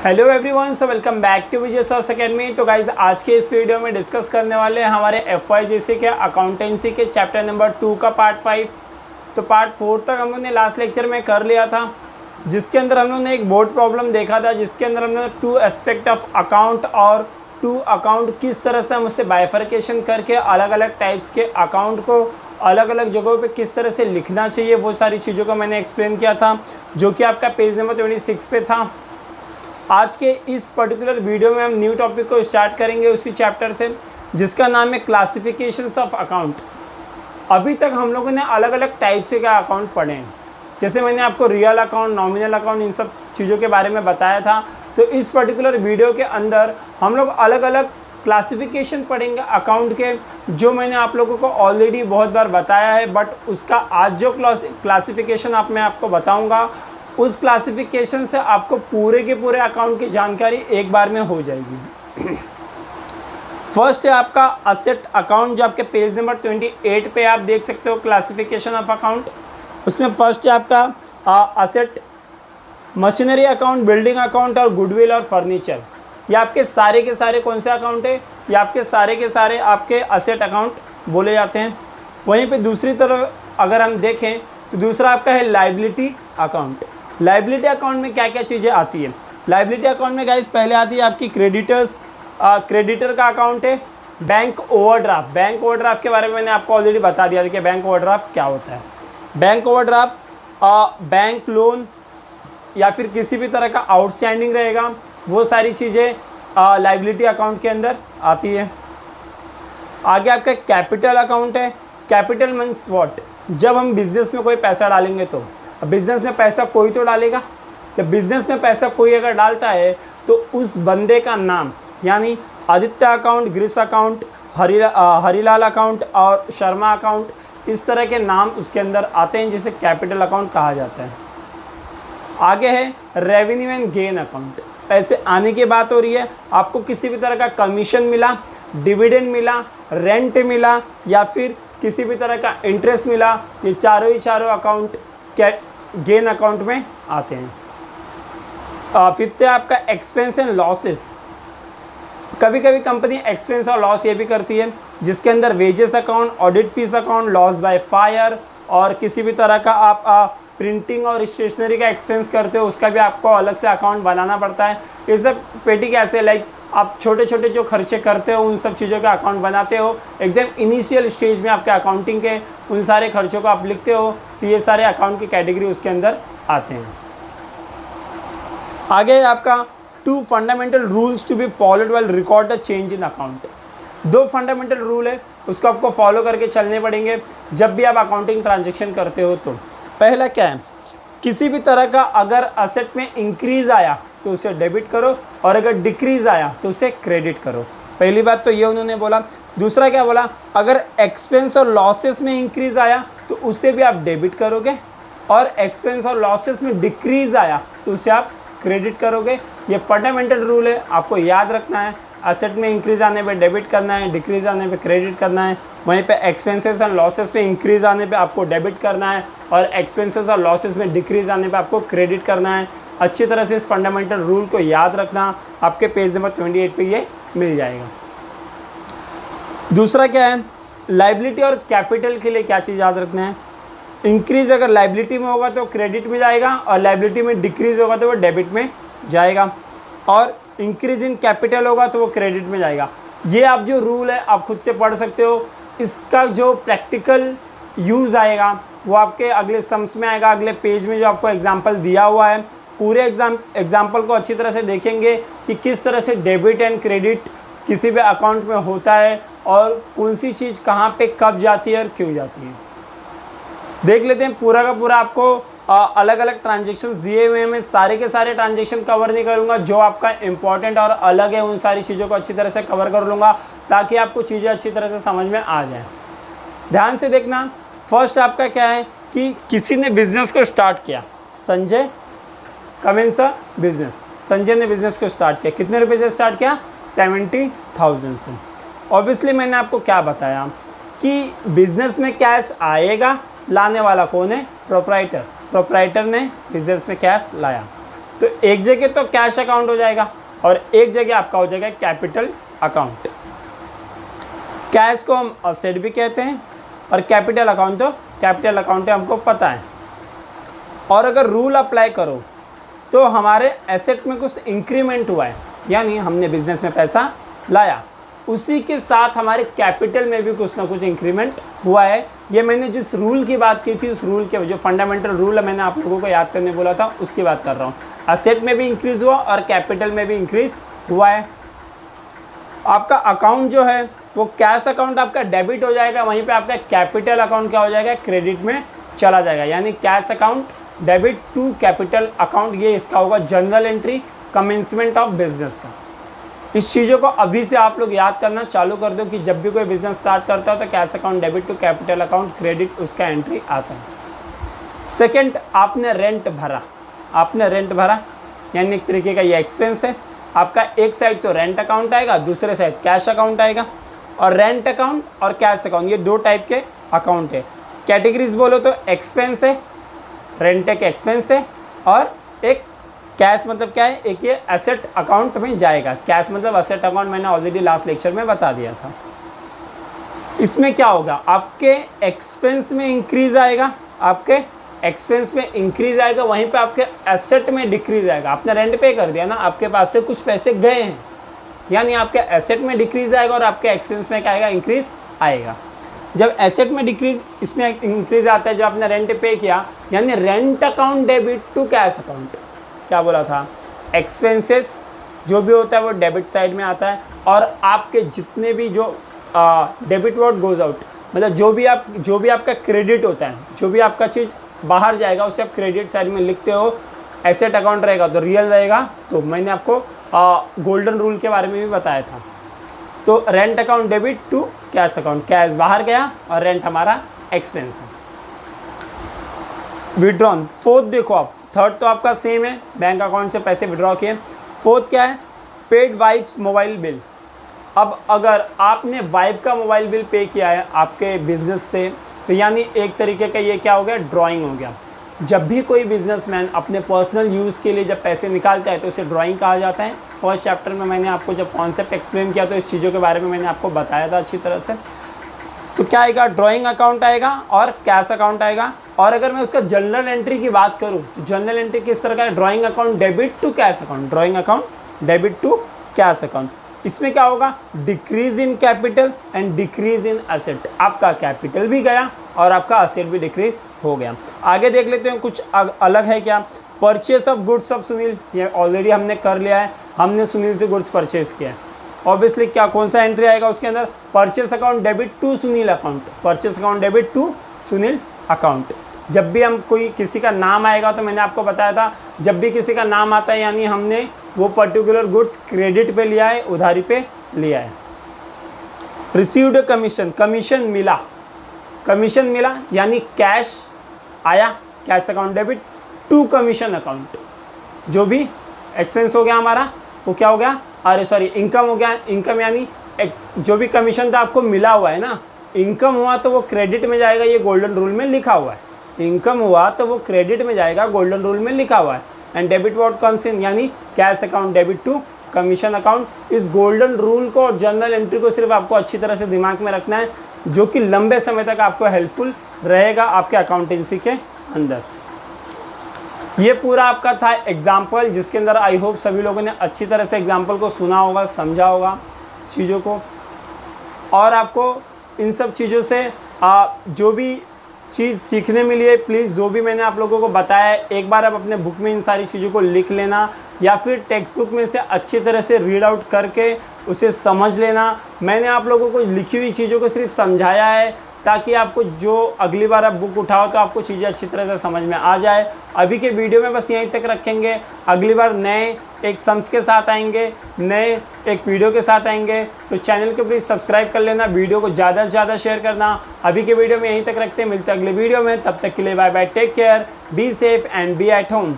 Hello everyone, so welcome back to Vijay सॉस academy. तो guys आज के इस वीडियो में डिस्कस करने वाले हैं हमारे FYGC के अकाउंटेंसी के चैप्टर नंबर 2 का पार्ट 5। तो पार्ट 4 तक हम लोग ने लास्ट लेक्चर में कर लिया था, जिसके अंदर हम लोग ने एक बोर्ड प्रॉब्लम देखा था, जिसके अंदर हमने 2 एस्पेक्ट ऑफ अकाउंट और 2 अकाउंट किस तरह से हम उससे बाइफर्केशन करके अलग अलग टाइप्स के अकाउंट को अलग अलग जगहों पे किस तरह से लिखना चाहिए, वो सारी चीज़ों को मैंने एक्सप्लेन किया था, जो कि आपका पेज नंबर 26 पे था। आज के इस पर्टिकुलर वीडियो में हम न्यू टॉपिक को स्टार्ट करेंगे उसी चैप्टर से, जिसका नाम है क्लासिफिकेशंस ऑफ अकाउंट। अभी तक हम लोगों ने अलग अलग टाइप से का अकाउंट पढ़े हैं, जैसे मैंने आपको रियल अकाउंट, नॉमिनल अकाउंट, इन सब चीज़ों के बारे में बताया था। तो इस पर्टिकुलर वीडियो के अंदर हम लोग अलग अलग क्लासिफिकेशन पढ़ेंगे अकाउंट के, जो मैंने आप लोगों को ऑलरेडी बहुत बार बताया है। बट उसका आज जो क्लासिफिकेशन मैं आपको बताऊंगा, उस क्लासिफिकेशन से आपको पूरे के पूरे अकाउंट की जानकारी एक बार में हो जाएगी। फर्स्ट है आपका असेट अकाउंट, जो आपके पेज नंबर 28 पे आप देख सकते हो क्लासिफिकेशन ऑफ अकाउंट। उसमें फर्स्ट है आपका asset, machinery account, building account और गुडविल और फर्नीचर। ये आपके सारे के सारे कौन से अकाउंट है? ये आपके सारे के सारे आपके असेट अकाउंट बोले जाते हैं। वहीं पे दूसरी तरफ अगर हम देखें तो दूसरा आपका है लाइबिलिटी अकाउंट। लाइबिलिटी अकाउंट में क्या क्या चीज़ें आती है? लाइबिलिटी अकाउंट में गाइस पहले आती है आपकी क्रेडिटर का अकाउंट है। बैंक ओवरड्राफ्ट, बैंक ओवरड्राफ्ट के बारे में मैंने आपको ऑलरेडी बता दिया था कि बैंक ओवरड्राफ्ट क्या होता है। बैंक ओवरड्राफ्ट बैंक लोन या फिर किसी भी तरह का आउटस्टैंडिंग रहेगा, वो सारी चीज़ें लाइबिलिटी अकाउंट के अंदर आती है। आगे आपका कैपिटल अकाउंट है। Capital means what? जब हम बिजनेस में कोई पैसा डालेंगे, तो बिजनेस में पैसा कोई तो डालेगा। जब बिजनेस में पैसा कोई अगर डालता है तो उस बंदे का नाम, यानी आदित्य अकाउंट, ग्रीस अकाउंट, हरीलाल अकाउंट और शर्मा अकाउंट, इस तरह के नाम उसके अंदर आते हैं, जिसे कैपिटल अकाउंट कहा जाता है। आगे है रेवेन्यू एंड गेन अकाउंट। पैसे आने की बात हो रही है, आपको किसी भी तरह का कमीशन मिला, डिविडेंड मिला, रेंट मिला या फिर किसी भी तरह का इंटरेस्ट मिला, ये चारों ही चारों अकाउंट गेन अकाउंट में आते हैं। फिफ्थ है आपका एक्सपेंस एंड लॉसेस। कभी कभी कंपनी एक्सपेंस और लॉस ये भी करती है, जिसके अंदर wages account, audit fees account, loss by fire और किसी भी तरह का आप प्रिंटिंग और स्टेशनरी का एक्सपेंस करते हो, उसका भी आपको अलग से अकाउंट बनाना पड़ता है। ये सब पेटी कैसे, लाइक आप छोटे छोटे जो खर्चे करते हो उन सब चीज़ों का अकाउंट बनाते हो। एकदम इनिशियल स्टेज में आपके अकाउंटिंग के उन सारे खर्चों को आप लिखते हो, तो ये सारे अकाउंट की कैटेगरी उसके अंदर आते हैं। आगे आपका 2 fundamental rules to be followed while record the change in account. 2 fundamental rule है, उसको आपको फॉलो करके चलने पड़ेंगे जब भी आप अकाउंटिंग ट्रांजेक्शन करते हो। तो पहला क्या है? किसी भी तरह का अगर असेट में इंक्रीज आया तो उसे डेबिट करो, और अगर डिक्रीज आया तो उसे क्रेडिट करो। पहली बात तो ये उन्होंने बोला। दूसरा क्या बोला? अगर एक्सपेंस और लॉसेस में इंक्रीज आया तो उसे भी आप डेबिट करोगे, और एक्सपेंस और लॉसेस में डिक्रीज आया तो उसे आप क्रेडिट करोगे। ये फंडामेंटल रूल है, आपको याद रखना है। असेट में इंक्रीज आने पे डेबिट करना है, डिक्रीज आने पे क्रेडिट करना है। वहीं पे एक्सपेंसेस और लॉसेस पे इंक्रीज आने पे आपको डेबिट करना है, और एक्सपेंसेस और लॉसेस में डिक्रीज आने पे आपको क्रेडिट करना है। अच्छी तरह से इस फंडामेंटल रूल को याद रखना, आपके पेज नंबर 28 पे ये मिल जाएगा। दूसरा क्या है? लाइबिलिटी और कैपिटल के लिए क्या चीज़ याद रखना है? इंक्रीज अगर लाइबिलिटी में होगा तो क्रेडिट में जाएगा, और लाइबिलिटी में डिक्रीज होगा तो वो डेबिट में जाएगा, और इंक्रीज इन कैपिटल होगा तो वो क्रेडिट में जाएगा। ये आप जो रूल है आप खुद से पढ़ सकते हो। इसका जो प्रैक्टिकल यूज़ आएगा वो आपके अगले सम्स में आएगा, अगले पेज में जो आपको एग्जाम्पल दिया हुआ है। पूरे एग्जाम्पल को अच्छी तरह से देखेंगे कि किस तरह से डेबिट एंड क्रेडिट किसी भी अकाउंट में होता है, और कौन सी चीज़ कहाँ पे कब जाती है और क्यों जाती है। देख लेते हैं पूरा का पूरा। आपको अलग अलग ट्रांजेक्शन्स दिए हुए हैं, मैं सारे के सारे ट्रांजेक्शन कवर नहीं करूँगा, जो आपका इंपॉर्टेंट और अलग है उन सारी चीज़ों को अच्छी तरह से कवर कर लूँगा, ताकि आपको चीज़ें अच्छी तरह से समझ में आ जाएँ। ध्यान से देखना। फर्स्ट आपका क्या है कि किसी ने बिजनेस को स्टार्ट किया। Sanjay commence a business. Sanjay ने बिजनेस को स्टार्ट किया। कितने रुपए से स्टार्ट किया? 70,000 से। ऑब्वियसली मैंने आपको क्या बताया कि बिजनेस में कैश आएगा, लाने वाला कौन है? प्रोप्राइटर। प्रोप्राइटर ने बिजनेस में कैश लाया। तो एक जगह तो कैश अकाउंट हो जाएगा और एक जगह आपका हो जाएगा कैपिटल अकाउंट। कैश को हम असेट भी कहते हैं और कैपिटल अकाउंट तो कैपिटल अकाउंट है, हमको पता है। और अगर रूल अप्लाई करो तो हमारे एसेट में कुछ इंक्रीमेंट हुआ है, यानी हमने बिजनेस में पैसा लाया, उसी के साथ हमारे कैपिटल में भी कुछ ना कुछ इंक्रीमेंट हुआ है। ये मैंने जिस रूल की बात की थी उस रूल के जो फंडामेंटल रूल है मैंने आप लोगों को याद करने बोला था उसकी बात कर रहा हूँ। असेट में भी इंक्रीज हुआ और कैपिटल में भी इंक्रीज हुआ है। आपका अकाउंट जो है वो कैश अकाउंट आपका डेबिट हो जाएगा, वहीं पे आपका कैपिटल अकाउंट क्या हो जाएगा, क्रेडिट में चला जाएगा। यानी cash account debit to capital account, ये इसका होगा general entry commencement of business का। इस चीज़ों को अभी से आप लोग याद करना चालू कर दो कि जब भी कोई बिजनेस स्टार्ट करता है तो cash account debit to capital account credit उसका एंट्री आता है। सेकंड, आपने रेंट भरा, यानी एक तरीके का ये एक्सपेंस है आपका। एक साइड तो रेंट अकाउंट आएगा, दूसरे साइड कैश अकाउंट आएगा। और रेंट अकाउंट और कैश अकाउंट ये दो टाइप के अकाउंट है। कैटेगरीज बोलो तो एक्सपेंस है, रेंट एक एक्सपेंस है, और एक कैश मतलब क्या है, एक ये एसेट अकाउंट में जाएगा। कैश मतलब एसेट अकाउंट, मैंने ऑलरेडी लास्ट लेक्चर में बता दिया था। इसमें क्या होगा, आपके एक्सपेंस में इंक्रीज आएगा, वहीं पे आपके एसेट में डिक्रीज आएगा। आपने रेंट पे कर दिया ना, आपके पास से कुछ पैसे गए हैं, यानी आपके एसेट में डिक्रीज आएगा और आपके एक्सपेंस में क्या आएगा, इंक्रीज आएगा। जब एसेट में डिक्रीज, इसमें इंक्रीज आता है जब आपने रेंट पे किया, यानी rent account debit to cash account. क्या बोला था, एक्सपेंसेस जो भी होता है वो डेबिट साइड में आता है, और आपके जितने भी जो डेबिट वर्ड गोज आउट, मतलब जो भी आपका क्रेडिट होता है, जो भी आपका चीज़ बाहर जाएगा उसे आप क्रेडिट साइड में लिखते हो। एसेट अकाउंट रहेगा तो रियल रहेगा, तो मैंने आपको गोल्डन रूल के बारे में भी बताया था। तो rent account debit to cash account, cash बाहर गया और रेंट हमारा एक्सपेंस है। विड्रॉन, फोर्थ देखो आप, थर्ड तो आपका सेम है, बैंक अकाउंट से पैसे विड्रॉ किए। फोर्थ क्या है, पेड वाइफ्स मोबाइल बिल। अब अगर आपने वाइफ का मोबाइल बिल पे किया है आपके बिजनेस से, तो यानी एक तरीके का ये क्या हो गया, ड्राइंग हो गया। जब भी कोई बिजनेसमैन अपने पर्सनल यूज़ के लिए जब पैसे निकालता है तो उसे ड्राइंग कहा जाता है। फर्स्ट चैप्टर में मैंने आपको जब कॉन्सेप्ट एक्सप्लेन किया तो इस चीज़ों के बारे में मैंने आपको बताया था अच्छी तरह से। तो क्या आएगा, ड्राइंग अकाउंट आएगा और कैश अकाउंट आएगा। और अगर मैं उसका जनरल एंट्री की बात करूं तो जनरल एंट्री किस तरह का है, drawing account debit to cash account, drawing account debit to cash account. इसमें क्या होगा, decrease in capital and decrease in asset. आपका कैपिटल भी गया और आपका असेट भी डिक्रीज हो गया। आगे देख लेते हैं कुछ अलग है क्या। Purchase of goods of Sunil, ये ऑलरेडी हमने कर लिया है, हमने सुनील से गुड्स परचेस किया है। ऑब्वियसली क्या, कौन सा एंट्री आएगा उसके अंदर, purchase account debit to Sunil account, purchase account debit to Sunil account. जब भी हम कोई किसी का नाम आएगा तो मैंने आपको बताया था, जब भी किसी का नाम आता है यानी हमने वो पर्टिकुलर गुड्स क्रेडिट पे लिया है, उधारी पे लिया है। रिसीव्ड कमीशन, कमीशन मिला यानी कैश आया, cash account debit to commission account. जो भी एक्सपेंस हो गया हमारा वो क्या हो गया, अरे सॉरी इनकम हो गया। इनकम यानी जो भी कमीशन था आपको मिला हुआ है ना, इनकम हुआ तो वो क्रेडिट में जाएगा, ये गोल्डन रूल में लिखा हुआ है। इनकम हुआ तो वो क्रेडिट में जाएगा, गोल्डन रूल में लिखा हुआ है। And debit what comes in, यानी cash account debit to commission account. इस गोल्डन रूल को और जनरल एंट्री को सिर्फ आपको अच्छी तरह से दिमाग में रखना है, जो कि लंबे समय तक आपको हेल्पफुल रहेगा आपके अकाउंटेंसी के अंदर। ये पूरा आपका था एग्जाम्पल, जिसके अंदर आई होप सभी लोगों ने अच्छी तरह से एग्जाम्पल को सुना होगा, समझा होगा चीज़ों को। और आपको इन सब चीज़ों से जो भी चीज़ सीखने मिली है, प्लीज़ जो भी मैंने आप लोगों को बताया है एक बार आप अपने बुक में इन सारी चीज़ों को लिख लेना, या फिर टेक्स्ट बुक में से अच्छी तरह से रीड आउट करके उसे समझ लेना। मैंने आप लोगों को लिखी हुई चीज़ों को सिर्फ समझाया है ताकि आपको जो अगली बार आप बुक उठाओ तो आपको चीज़ें अच्छी तरह से समझ में आ जाए। अभी के वीडियो में बस यहीं तक रखेंगे, अगली बार नए एक सम्स के साथ आएंगे, नए एक वीडियो के साथ आएंगे। तो चैनल को प्लीज़ सब्सक्राइब कर लेना, वीडियो को ज़्यादा से ज़्यादा शेयर करना। अभी के वीडियो में यहीं तक रखते हैं, मिलते हैं अगले वीडियो में, तब तक के लिए bye bye, take care, be safe and be at home.